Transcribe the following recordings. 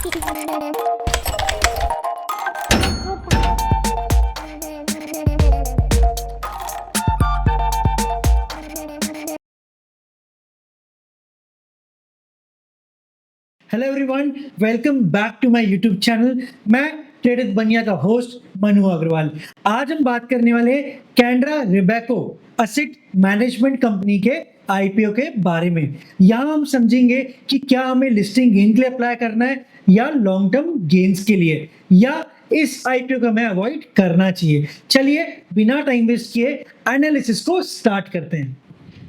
Hello everyone, welcome back to my YouTube channel. मैं ट्रेडित बनिया का होस्ट मनु अग्रवाल। आज हम बात करने वाले Canara Robeco asset management company के आईपीओ के बारे में। यहाँ हम समझेंगे कि क्या हमें लिस्टिंग गेन के लिए अप्लाई करना है या लॉन्ग टर्म गेन्स के लिए, या इस आईपीओ को हमें अवॉइड करना चाहिए। चलिए बिना टाइम वेस्ट किए एनालिसिस को स्टार्ट करते हैं।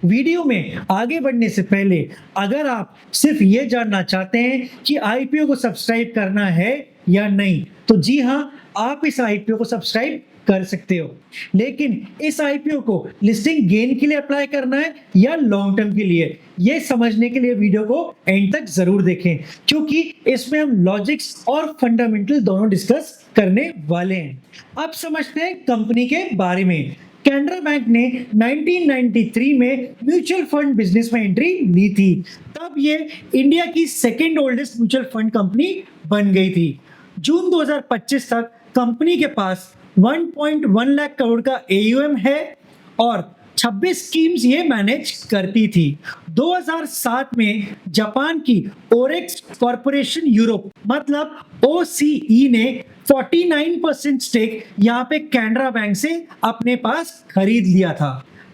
वीडियो में आगे बढ़ने से पहले अगर आप सिर्फ ये जानना चाहते हैं कि आईपीओ को सब्सक्राइब करना है या नहीं, तो जी हाँ, आप इस आईपीओ को सब्सक्राइब कर सकते हो। लेकिन इस आईपीओ को लिस्टिंग गेन के लिए अप्लाई करना है या लॉन्ग टर्म के लिए, ये समझने के लिए वीडियो को एंड तक जरूर देखें, क्योंकि इसमें हम लॉजिक्स और फंडामेंटल दोनों डिस्कस करने वाले हैं। अब समझते हैं कंपनी के बारे में। कैनरा बैंक ने 1993 में म्यूचुअल फंड बिजनेस में एंट्री ली थी। तब ये इंडिया की second oldest mutual fund company बन गई थी। जून 2025 तक कंपनी के पास 1.1 लाख करोड़ का एयूएम है और 26 स्कीम्स ये मैनेज करती थी। 2007 में जापान की ओरेक्स कॉर्पोरेशन यूरोप मतलब ओसीई ने 49% स्टेक यहाँ पे कैनरा बैंक से अपने पास खरीद लिया था।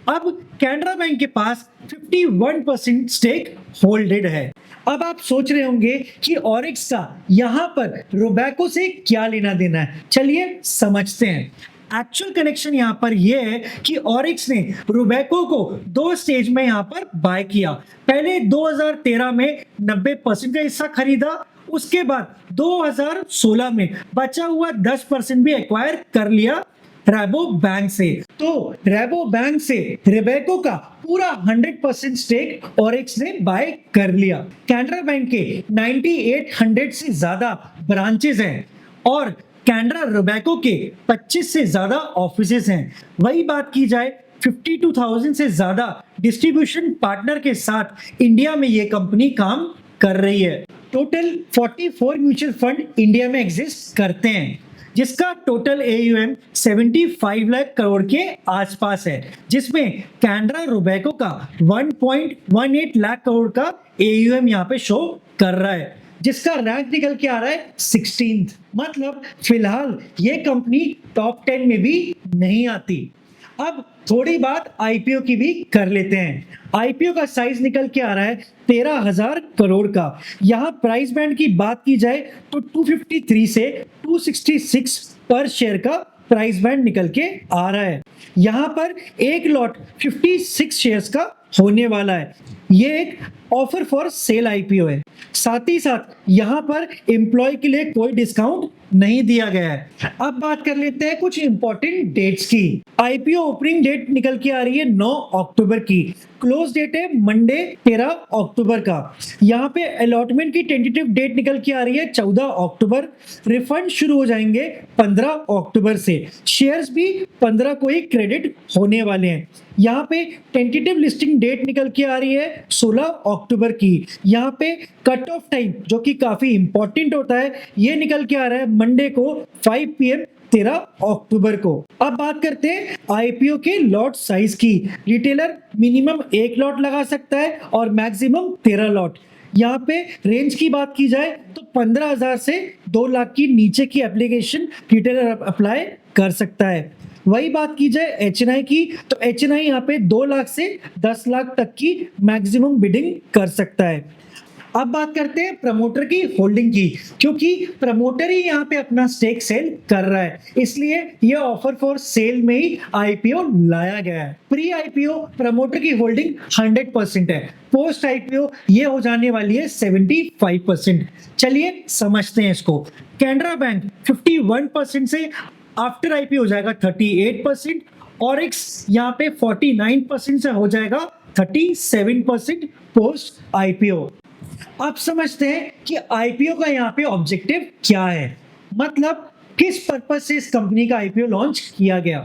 अब कैनरा बैंक के पास 51% स्टेक होल्डेड है। अब आप सोच रहे होंगे कि ओरेक्स का यहाँ पर रोबेको से क्या लेना देना है। चलिए समझते हैं। एक्चुअल कनेक्शन यहाँ पर यह है कि ओरेक्स ने रोबेको को दो स्टेज में यहाँ पर बाय किया। पहले 2013 में 90% का हिस्सा खरीदा, उसके बाद 2016 में बचा हुआ 10% भी एक्वायर कर लिया रैबो बैंक से। तो रैबो बैंक से रोबेको का पूरा 100% स्टेक ओरेक्स ने बाय कर लिया। कैनरा बैंक के 9800 से ज्यादा ब्रांचेस हैं और कैनरा रोबेको के 25 से ज्यादा ऑफिसेस हैं। वही बात की जाए 52,000 से ज्यादा डिस्ट्रीब्यूशन पार्टनर के साथ इंडिया में ये कंपनी काम कर रही है। टोटल 44 म्यूचुअल फंड इंडिया में एग्जिस्ट करते हैं, जिसका टोटल एयूएम 75 लाख करोड़ के आसपास है, जिसमें कैनरा रोबेको का 1.18 लाख करोड़ का एयूएम यहाँ पे शो कर रहा है, जिसका रैंक निकल के आ रहा है 16th। मतलब फिलहाल ये कंपनी टॉप 10 में भी नहीं आती। अब थोड़ी बात आईपीओ की भी कर लेते हैं। आईपीओ का साइज निकल के आ रहा है 13,000 करोड़ का। यहाँ प्राइस बैंड की बात की जाए तो 253 से 266 पर शेयर का प्राइस बैंड निकल के आ रहा है। यहाँ पर एक लॉट 56 शेयर्स का होने वाला है। ये एक ऑफर फॉर सेल आईपीओ है। साथ ही साथ यहाँ पर एम्प्लॉय के लिए कोई डिस्काउंट नहीं दिया गया है। अब बात कर लेते हैं कुछ इंपॉर्टेंट डेट्स की। आईपीओ ओपनिंग डेट निकल के आ रही है 9 अक्टूबर की। क्लोज डेट है मंडे 13 अक्टूबर का। यहाँ पे अलॉटमेंट की टेंटेटिव डेट निकल के आ रही है 14 अक्टूबर। रिफंड शुरू हो जाएंगे 15 अक्टूबर से। शेयर्स भी 15 को ही क्रेडिट होने वाले हैं। यहाँ पे टेंटेटिव लिस्टिंग डेट निकल के आ रही है 16 अक्टूबर की। यहाँ पे कट ऑफ टाइम, जो कि काफी इंपॉर्टेंट होता है, ये निकल के आ रहा है मंडे को 5 PM 13 अक्टूबर को। अब बात करते हैं आईपीओ के लॉट साइज की। रिटेलर मिनिमम 1 लॉट लगा सकता है और मैक्सिमम 13 लॉट। यहाँ पे रेंज की बात की जाए तो 15,000 से 2 लाख की नीचे की एप्लीकेशन रिटेलर अप्लाई कर सकता है। वही बात की जाए एचएनआई की, तो एचएनआई यहाँ पे 2 लाख से 10 लाख तक की मैक्सिमम बिडिंग कर सकता है। अब बात करते हैं प्रमोटर की होल्डिंग की, क्योंकि प्रमोटर ही यहाँ पे अपना स्टेक सेल कर रहा है, इसलिए ये ऑफर फॉर सेल में ही आईपीओ लाया गया है। प्री आईपीओ प्रमोटर की होल्डिंग 100% है। पोस्ट आईपीओ ये हो जाने वाली है 75%। चलिए समझते हैं इसको। कैनरा बैंक 51% से आफ्टर आईपीओ हो जाएगा 38%। ओरेक्स यहाँ पे 49% से हो जाएगा 37% पोस्ट आईपीओ। अब समझते हैं कि आईपीओ का यहाँ पे ऑब्जेक्टिव क्या है, मतलब किस पर्पस से इस कंपनी का आईपीओ लॉन्च किया गया।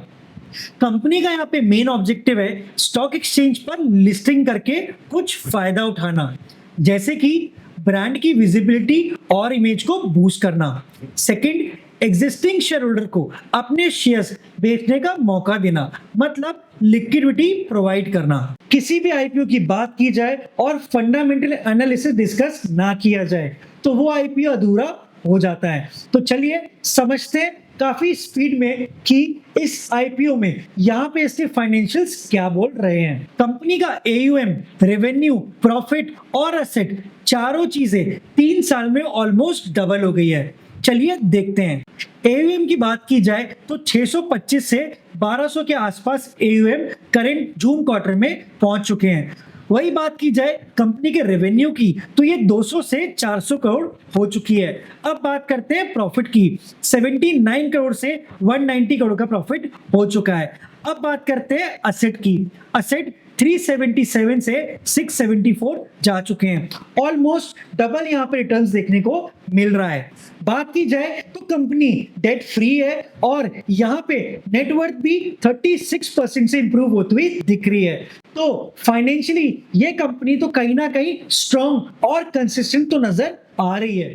कंपनी का यहाँ पे मेन ऑब्जेक्टिव है स्टॉक एक्सचेंज पर लिस्टिंग करके कुछ फायदा उठाना। जैसे कि ब्रांड की विजिबिलिटी और इमेज को बूस्ट करना। सेकंड, एग्जिस्टिंग शेयर होल्डर को अपने शेयर्स बेचने का मौका देना, मतलब लिक्विडिटी प्रोवाइड करना। किसी भी आईपीओ की बात की जाए और फंडामेंटल एनालिसिस डिस्कस ना किया जाए तो वो आईपीओ अधूरा हो जाता है। तो चलिए समझते हैं काफी स्पीड में कि इस आईपीओ में यहाँ पे इसके फाइनेंशियल्स क्या बोल रहे हैं। कंपनी का एयूएम, रेवेन्यू, प्रॉफिट और एसेट चारों चीजें 3 साल में ऑलमोस्ट डबल हो गई है। चलिए देखते हैं। एयूएम की बात की जाए तो 625 से 1200 के आसपास एयूएम करंट जून क्वार्टर में पहुंच चुके हैं। वही बात की जाए कंपनी के रेवेन्यू की तो ये 200 से 400 करोड़ हो चुकी है। अब बात करते हैं प्रॉफिट की। 79 करोड़ से 190 करोड़ का प्रॉफिट हो चुका है। अब बात करते हैं असेट की। असेट 377 से 674 जा चुके हैं। ऑलमोस्ट डबल यहाँ पे रिटर्न्स देखने को मिल रहा है। बात की जाए तो कंपनी डेट फ्री है और यहाँ पे नेटवर्थ भी 36% से इंप्रूव होती हुई दिख रही है। तो फाइनेंशियली ये कंपनी तो कहीं ना कहीं स्ट्रॉन्ग और कंसिस्टेंट तो नजर आ रही है।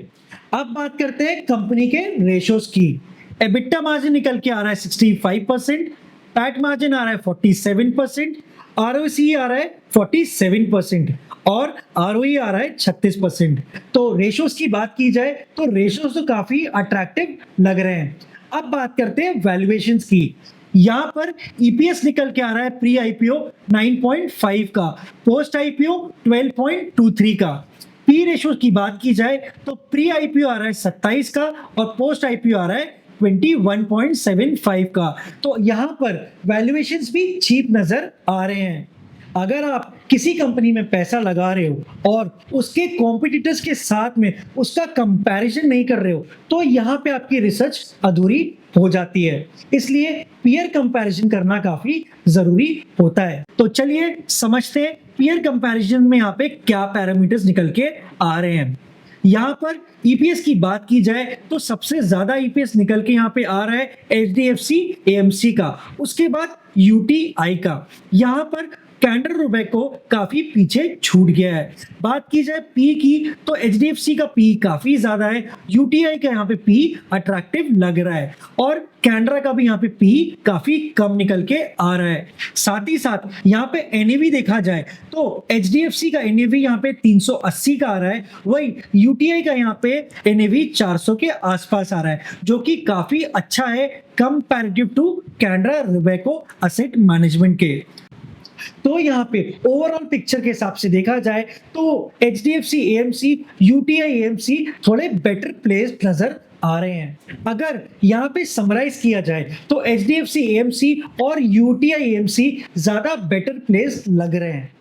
अब बात करते हैं कंपनी के रेशोस की। एबिटा मार्जिन निकल के आ रहा है 65%, पैट मार्जिन आ रहा है 47%, आरओसी आ रहा है 47% और आरओई आ रहा है 36%। तो रेशोस की बात की जाए तो रेशोस तो काफी अट्रैक्टिव लग रहे हैं। अब बात करते हैं वैल्यूएशंस की। यहाँ पर ईपीएस निकल के आ रहा है प्री आईपीओ 9.5 का, पोस्ट आईपीओ 12.23 का। पी रेशो की बात की जाए तो प्री आईपीओ आ रहा है 27 का और पोस्ट आईपीओ आ रहा है 21.75 का। तो यहाँ पर वैल्यूएशंस भी चीप नजर आ रहे हैं। अगर आप किसी कंपनी में पैसा लगा रहे हो और उसके कॉम्पिटिटर्स के साथ में उसका कंपैरिजन नहीं कर रहे हो तो यहाँ पे आपकी रिसर्च अधूरी हो जाती है। इसलिए पीयर कंपैरिजन करना काफी जरूरी होता है। तो चलिए समझते हैं पीयर कंपैरिजन में यहाँ पे क्या पैरामीटर्स निकल के आ रहे हैं। यहाँ पर ईपीएस की बात की जाए तो सबसे ज्यादा ईपीएस निकल के यहाँ पे आ रहा है एचडीएफसी एएमसी का, उसके बाद यूटीआई का। यहाँ पर कैंडरा रोबेको काफी पीछे छूट गया है। बात की जाए पी की तो एचडीएफसी का पी काफी ज्यादा है, यूटीआई का यहाँ पे पी अट्रैक्टिव लग रहा है और कैंडरा का भी यहाँ पे पी काफी कम निकल के आ रहा है। साथ ही साथ यहाँ पे एनएवी देखा जाए तो एचडीएफसी का एनएवी यहाँ पे 380 का आ रहा है, वही यूटीआई का यहाँ पे एनएवी 400 के आसपास आ रहा है, जो कि काफी अच्छा है comparative to Canara Robeco asset management के। तो यहाँ पे ओवरऑल पिक्चर के हिसाब से देखा जाए तो एचडीएफसी एएमसी, यूटीआई एएमसी थोड़े बेटर प्लेस नजर आ रहे हैं। अगर यहाँ पे समराइज किया जाए तो एचडीएफसी एएमसी और यूटीआई एएमसी ज्यादा बेटर प्लेस लग रहे हैं।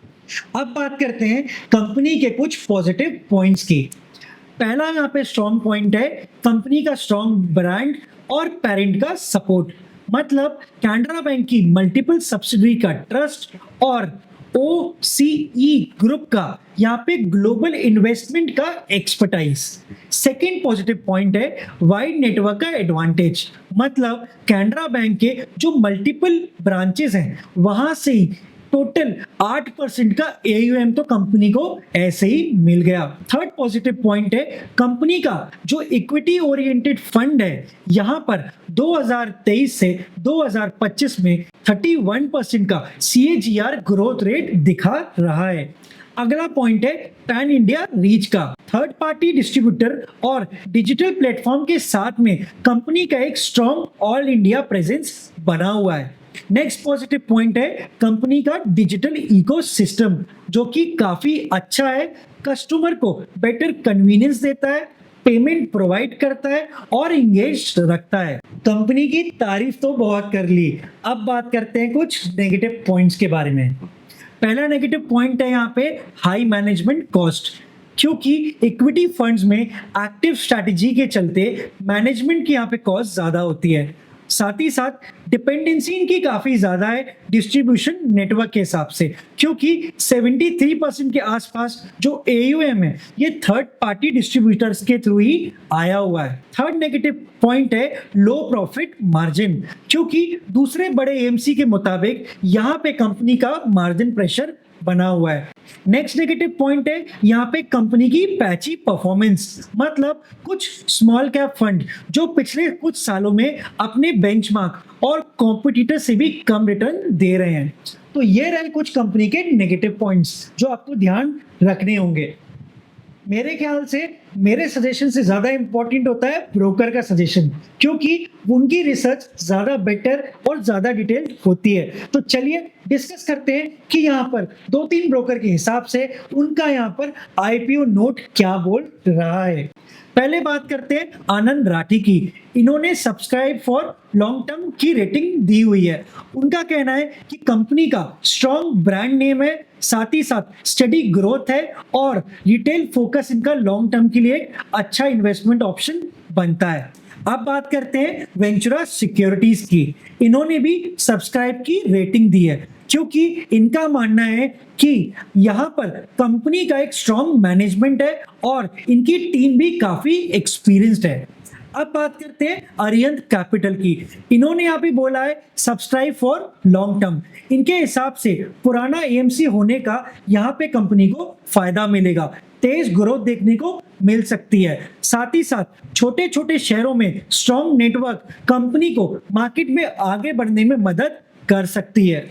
अब बात करते हैं कंपनी के कुछ पॉजिटिव पॉइंट्स की। पहला यहाँ पे स्ट्रॉन्ग पॉइंट है कंपनी का स्ट्रॉन्ग ब्रांड और पेरेंट का सपोर्ट, मतलब कैनरा बैंक की मल्टीपल सब्सिडरी का ट्रस्ट और ओसीई ग्रुप का यहाँ पे ग्लोबल इन्वेस्टमेंट का एक्सपर्टाइज। सेकेंड पॉजिटिव पॉइंट है वाइड नेटवर्क का एडवांटेज, मतलब कैनरा बैंक के जो मल्टीपल ब्रांचेस हैं वहां से ही टोटल 8% का एयूएम तो कंपनी को ऐसे ही मिल गया। थर्ड पॉजिटिव पॉइंट है कंपनी का जो इक्विटी ओरिएंटेड फंड है, यहाँ पर 2023 से 2025 में 31% का CAGR ग्रोथ रेट दिखा रहा है। अगला पॉइंट है पैन इंडिया रीच का। थर्ड पार्टी डिस्ट्रीब्यूटर और डिजिटल प्लेटफॉर्म के साथ में कंपनी का एक स्ट्रॉन्ग ऑल इंडिया प्रेजेंस बना हुआ है। नेक्स्ट पॉजिटिव पॉइंट है कंपनी का डिजिटल इकोसिस्टम, जो कि काफी अच्छा है, कस्टमर को बेटर कन्वीनियंस देता है, पेमेंट प्रोवाइड करता है और इंगेज रखता है। कंपनी की तारीफ तो बहुत कर ली, अब बात करते हैं कुछ नेगेटिव पॉइंट्स के बारे में। पहला नेगेटिव पॉइंट है यहाँ पे हाई मैनेजमेंट कॉस्ट, क्योंकि इक्विटी फंड्स में एक्टिव स्ट्रैटेजी के चलते मैनेजमेंट की यहाँ पे कॉस्ट ज्यादा होती है। साथ ही साथ डिपेंडेंसी इनकी काफी ज्यादा है डिस्ट्रीब्यूशन नेटवर्क के हिसाब से, क्योंकि 73% के आसपास जो एयूएम है ये थर्ड पार्टी डिस्ट्रीब्यूटर्स के थ्रू ही आया हुआ है। थर्ड नेगेटिव पॉइंट है लो प्रॉफिट मार्जिन, क्योंकि दूसरे बड़े एएमसी के मुताबिक यहाँ पे कंपनी का मार्जिन प्रेशर बना हुआ है। नेक्स्ट नेगेटिव पॉइंट है यहाँ पे कंपनी की पैची परफॉर्मेंस, मतलब कुछ स्मॉल कैप फंड जो पिछले कुछ सालों में अपने बेंचमार्क और कॉम्पिटिटर से भी कम रिटर्न दे रहे हैं। तो ये रहे कुछ कंपनी के नेगेटिव पॉइंट्स जो आपको ध्यान रखने होंगे। मेरे ख्याल से मेरे सजेशन से ज़्यादा इंपॉर्टेंट होता है ब्रोकर का सजेशन, क्योंकि उनकी रिसर्च ज़्यादा बेटर और ज़्यादा डिटेल्ड होती है। तो चलिए डिस्कस करते हैं कि यहाँ पर 2-3 ब्रोकर के हिसाब से उनका यहाँ पर आईपीओ नोट क्या बोल रहा है। पहले बात करते हैं आनंद राठी की। इन्होंने सब्सक्राइब फॉर लॉन्ग टर्म की रेटिंग दी हुई है। उनका कहना है कि कंपनी का स्ट्रॉन्ग ब्रांड नेम है, साथ ही साथ स्टडी ग्रोथ है और रिटेल फोकस इनका लॉन्ग टर्म के लिए एक अच्छा इन्वेस्टमेंट ऑप्शन बनता है। अब बात करते हैं वेंचुरा सिक्योरिटीज की। इन्होंने भी सब्सक्राइब की रेटिंग दी है, क्योंकि इनका मानना है कि यहाँ पर कंपनी का एक स्ट्रॉन्ग मैनेजमेंट है और इनकी टीम भी काफी एक्सपीरियंस्ड है। अब बात करते हैं अरिहंत कैपिटल की। इन्होंने यहाँ पे बोला है सब्सक्राइब फॉर लॉन्ग टर्म। इनके हिसाब से पुराना एएमसी होने का यहाँ पे कंपनी को फायदा मिलेगा, तेज ग्रोथ देखने को मिल सकती है। साथ ही साथ छोटे छोटे शहरों में स्ट्रॉन्ग नेटवर्क कंपनी को मार्केट में आगे बढ़ने में मदद कर सकती है।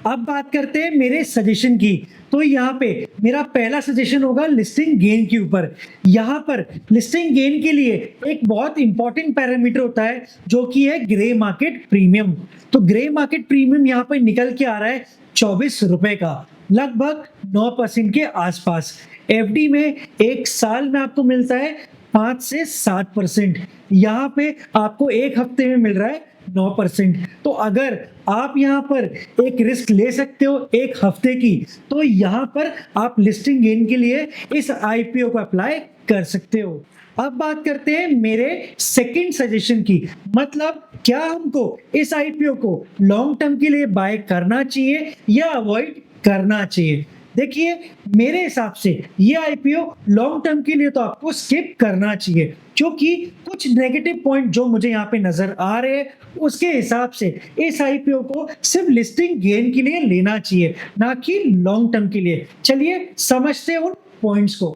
अब बात करते हैं मेरे सजेशन की। तो यहाँ पे मेरा पहला सजेशन होगा लिस्टिंग गेन के ऊपर। यहाँ पर लिस्टिंग गेन के लिए एक बहुत इंपॉर्टेंट पैरामीटर होता है जो कि है ग्रे मार्केट प्रीमियम। तो ग्रे मार्केट प्रीमियम यहाँ पर निकल के आ रहा है 24 रुपए का, लगभग 9% के आसपास। एफडी में एक साल में आपको मिलता है 5 से 7%। यहाँ पे आपको एक हफ्ते में मिल रहा है 9%। तो अगर आप यहाँ पर एक रिस्क ले सकते हो एक हफ्ते की, तो यहाँ पर आप लिस्टिंग गेन के लिए इस आईपीओ को अप्लाई कर सकते हो। अब बात करते हैं मेरे सेकंड सजेशन की, मतलब क्या हमको इस आईपीओ को लॉन्ग टर्म के लिए बाय करना चाहिए या अवॉइड करना चाहिए। देखिए मेरे हिसाब से ये आईपीओ लॉन्ग टर्म के लिए तो आपको स्किप करना चाहिए, क्योंकि कुछ नेगेटिव पॉइंट जो मुझे यहाँ पे नजर आ रहे हैं उसके हिसाब से इस आईपीओ को सिर्फ लिस्टिंग गेन के लिए लेना चाहिए, ना कि लॉन्ग टर्म के लिए। चलिए समझते हैं उन पॉइंट्स को।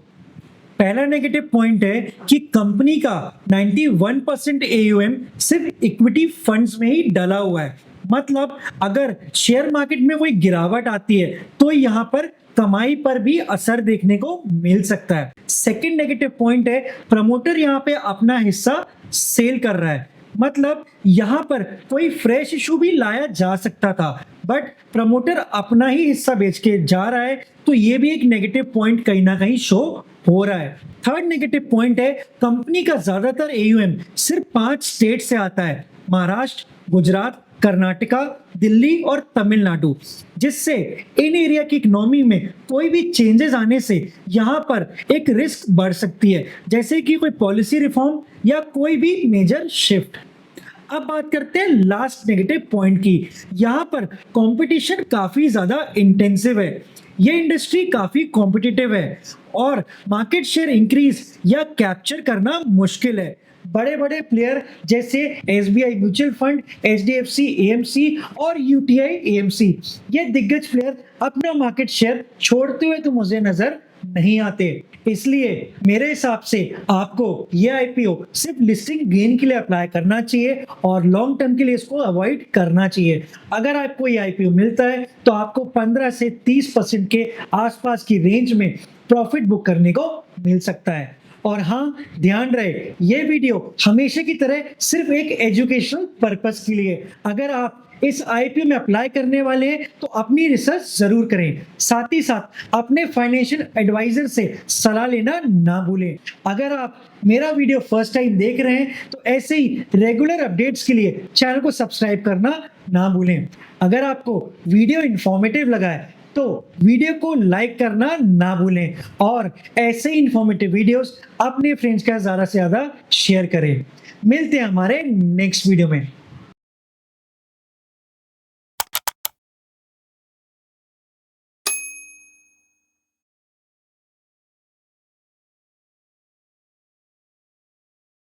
पहला नेगेटिव पॉइंट है कि कंपनी का 91% एयूएम सिर्फ इक्विटी फंड्स में ही डला हुआ है। मतलब अगर शेयर मार्केट में कोई गिरावट आती है तो यहाँ पर कमाई पर भी असर देखने को मिल सकता है। सेकंड नेगेटिव पॉइंट है प्रमोटर यहाँ पे अपना हिस्सा सेल कर रहा है। मतलब यहाँ पर कोई फ्रेश इशू भी लाया जा सकता था, बट प्रमोटर अपना ही हिस्सा बेच के जा रहा है, तो ये भी एक नेगेटिव पॉइंट कहीं ना कहीं शो हो रहा है। थर्ड नेगेटिव पॉइंट है कंपनी का ज्यादातर एयूएम सिर्फ 5 स्टेट से आता है, महाराष्ट्र, गुजरात, कर्नाटका, दिल्ली और तमिलनाडु, जिससे इन एरिया की इकोनॉमी में कोई भी चेंजेस आने से यहाँ पर एक रिस्क बढ़ सकती है, जैसे कि कोई पॉलिसी रिफॉर्म या कोई भी मेजर शिफ्ट। अब बात करते हैं लास्ट नेगेटिव पॉइंट की। यहाँ पर कंपटीशन काफी ज्यादा इंटेंसिव है, ये इंडस्ट्री काफी कॉम्पिटिटिव है और मार्केट शेयर इंक्रीज या कैप्चर करना मुश्किल है। बड़े बड़े प्लेयर जैसे SBI mutual fund, HDFC AMC और यूटीआई एएमसी, ये दिग्गज प्लेयर अपना मार्केट शेयर छोड़ते हुए तो मुझे नजर नहीं आते। इसलिए मेरे हिसाब से आपको ये आईपीओ सिर्फ लिस्टिंग गेन के लिए अप्लाई करना चाहिए और लॉन्ग टर्म के लिए इसको अवॉइड करना चाहिए। अगर आपको ये आईपीओ मिलता है तो आपको 15 से 30% के आसपास की रेंज में प्रॉफिट बुक करने को मिल सकता है। और हाँ, ध्यान रहे ये वीडियो हमेशा की तरह सिर्फ एक एजुकेशनल पर्पस के लिए। अगर आप इस आईपीओ में अप्लाई करने वाले हैं तो अपनी रिसर्च जरूर करें, साथ ही साथ अपने फाइनेंशियल एडवाइजर से सलाह लेना ना भूलें। अगर आप मेरा वीडियो फर्स्ट टाइम देख रहे हैं तो ऐसे ही रेगुलर अपडेट्स के लिए चैनल को सब्सक्राइब करना ना भूलें। अगर आपको वीडियो इंफॉर्मेटिव लगा है तो वीडियो को लाइक करना ना भूलें और ऐसे ही इंफॉर्मेटिव वीडियोस अपने फ्रेंड्स के साथ ज़्यादा से ज़्यादा शेयर करें। मिलते हैं हमारे नेक्स्ट वीडियो में।